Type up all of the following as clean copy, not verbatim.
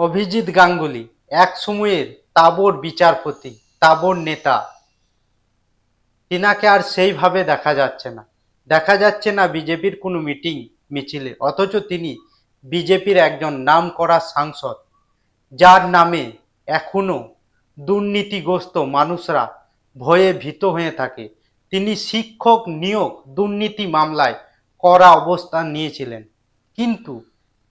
অভিজিৎ গাঙ্গুলি এক সময়ের তাবড় বিচারপতি, তাবড় নেতা, তিনাকে আর সেইভাবে দেখা যাচ্ছে না বিজেপির কোনো মিটিং মিছিলে, অথচ তিনি বিজেপির একজন নামকরা সাংসদ, যার নামে এখনো দুর্নীতিগ্রস্ত মানুষরা ভয়ে ভীত হয়ে থাকে। তিনি শিক্ষক নিয়োগ দুর্নীতি মামলায় কড়া অবস্থান নিয়েছিলেন, কিন্তু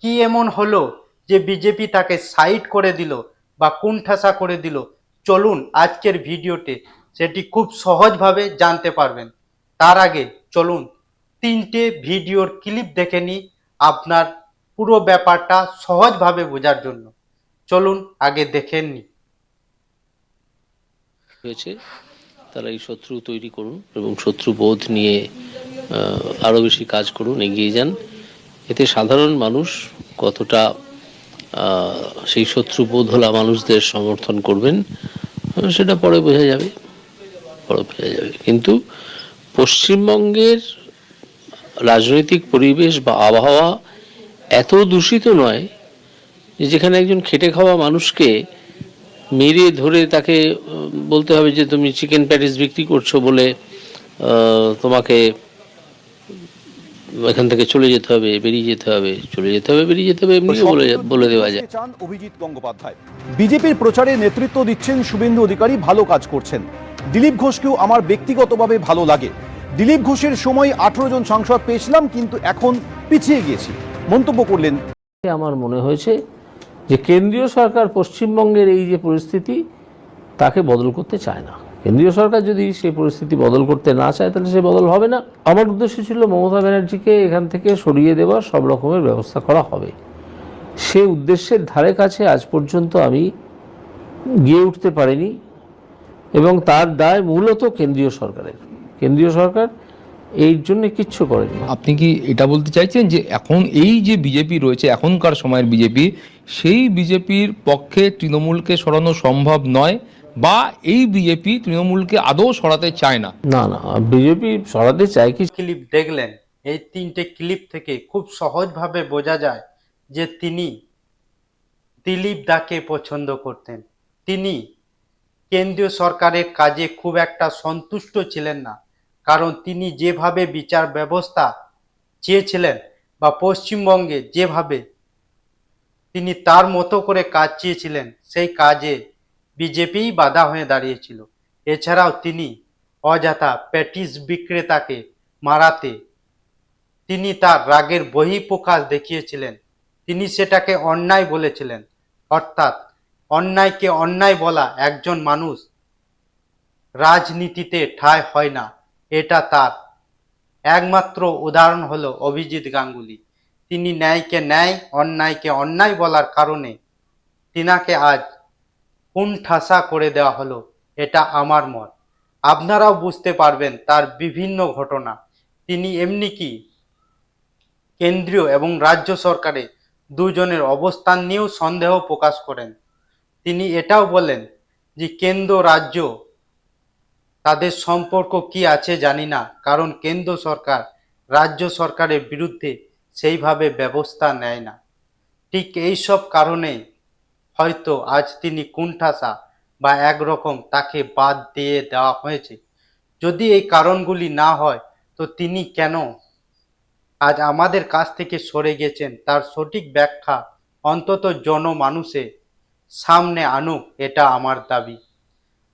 কি এমন হলো যে বিজেপি তাকে সাইড করে দিল বা কোণঠাসা করে দিল? চলুন আজকের ভিডিওতে সেটি খুব সহজভাবে জানতে পারবেন। তার আগে চলুন তিনটে ভিডিওর ক্লিপ দেখে নিই আপনার পুরো ব্যাপারটা সহজভাবে বোঝার জন্য। চলুন আগে দেখে নিই। হয়েছে তারা এই শত্রু তৈরি করুন এবং শত্রুবোধ নিয়ে আরও বেশি কাজ করুন, এগিয়ে যান। এতে সাধারণ মানুষ কতটা সেই শত্রুবোধ হলা মানুষদের সমর্থন করবেন সেটা পরে বোঝা যাবে। কিন্তু পশ্চিমবঙ্গের রাজনৈতিক পরিবেশ বা আবহাওয়া এত দূষিত নয় যে যেখানে একজন খেটে খাওয়া মানুষকে মেরে ধরে তাকে বলতে হবে যে তুমি চিকেন প্যাটিস বিক্রি করছো বলে তোমাকে এখান থেকে চলে যেতে হবে, বেরিয়ে যেতে হবে, এমনি বলে দেওয়া যায়। অভিজিৎ গঙ্গোপাধ্যায় বিজেপির প্রচারে নেতৃত্ব দিচ্ছেন শুভেন্দু অধিকারী, ভালো কাজ করছেন। দিলীপ ঘোষকেও আমার ব্যক্তিগতভাবে ভালো লাগে। দিলীপ ঘোষের সময় 18 জন সাংসদ পেয়েছিলাম, কিন্তু এখন পিছিয়ে গিয়েছি, মন্তব্য করলেন। আমার মনে হয়েছে যে কেন্দ্রীয় সরকার পশ্চিমবঙ্গের এই যে পরিস্থিতি তাকে বদল করতে চায় না। কেন্দ্রীয় সরকার যদি সেই পরিস্থিতি বদল করতে না চায় তাহলে সে বদল হবে না। আমার উদ্দেশ্য ছিল মমতা ব্যানার্জিকে এখান থেকে সরিয়ে দেওয়ার সব রকমের ব্যবস্থা করা হবে। সে উদ্দেশ্যের ধারে কাছে আজ পর্যন্ত আমি গিয়ে উঠতে পারিনি এবং তার দায় মূলত কেন্দ্রীয় সরকারের। কেন্দ্রীয় সরকার এই জন্য কিচ্ছু করেনি। আপনি কি এটা বলতে চাইছেন যে এখন এই যে বিজেপি রয়েছে, এখনকার সময়ের বিজেপি, সেই বিজেপির পক্ষে তৃণমূলকে সরানো সম্ভব নয়, বা এই বিজেপি তৃণমূলকে আদৌ সরাতে চায় না? না, বিজেপি সরাতে চায় কি? ক্লিপ দেখলেন, এই তিনটে ক্লিপ থেকে খুব সহজভাবে বোঝা যায় যে তিনি দিলীপ দাকে পছন্দ করতেন। তিনি কেন্দ্রীয় সরকারের কাজে খুব একটা সন্তুষ্ট ছিলেন না, কারণ তিনি যেভাবে বিচার ব্যবস্থা চেয়েছিলেন বা পশ্চিমবঙ্গে যেভাবে তিনি তার মতো করে কাজ চেয়েছিলেন, সেই কাজে বিজেপিই বাধা হয়ে দাঁড়িয়েছিল। এছাড়াও তিনি অযথা প্যাটিস বিক্রেতাকে মারাতে তিনি তার রাগের বহিঃপ্রকাশ দেখিয়েছিলেন। তিনি সেটাকে অন্যায় বলেছিলেন, অর্থাৎ অন্যায়কে অন্যায় বলা একজন মানুষ রাজনীতিতে ঠাঁই হয় না। এটা তার একমাত্র উদাহরণ হলো অভিজিৎ গাঙ্গুলি। তিনি ন্যায়কে ন্যায়, অন্যায়কে অন্যায় বলার কারণে তিনাকে আজ কোণঠাসা করে দেওয়া হলো, এটা আমার মত। আপনারাও বুঝতে পারবেন তার বিভিন্ন ঘটনা। তিনি এমনি কি কেন্দ্রীয় এবং রাজ্য সরকারে দুজনের অবস্থান নিয়েও সন্দেহ প্রকাশ করেন। তিনি এটাও বলেন যে কেন্দ্র রাজ্য তাদের সম্পর্ক কি আছে জানি না, কারণ কেন্দ্র সরকার রাজ্য সরকারের বিরুদ্ধে সেইভাবে ব্যবস্থা নেয় না। ঠিক এইসব কারণে হয়তো আজ তিনি কোণঠাসা বা একরকম তাকে বাদ দিয়ে দেওয়া হয়েছে। যদি এই কারণগুলি না হয় তো তিনি কেন আজ আমাদের কাছ থেকে সরে গেছেন, তার সঠিক ব্যাখ্যা অন্তত জনমানুষে সামনে আনুক, এটা আমার দাবি।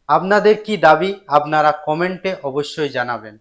আপনাদের কি দাবি আপনারা কমেন্টে অবশ্যই জানাবেন।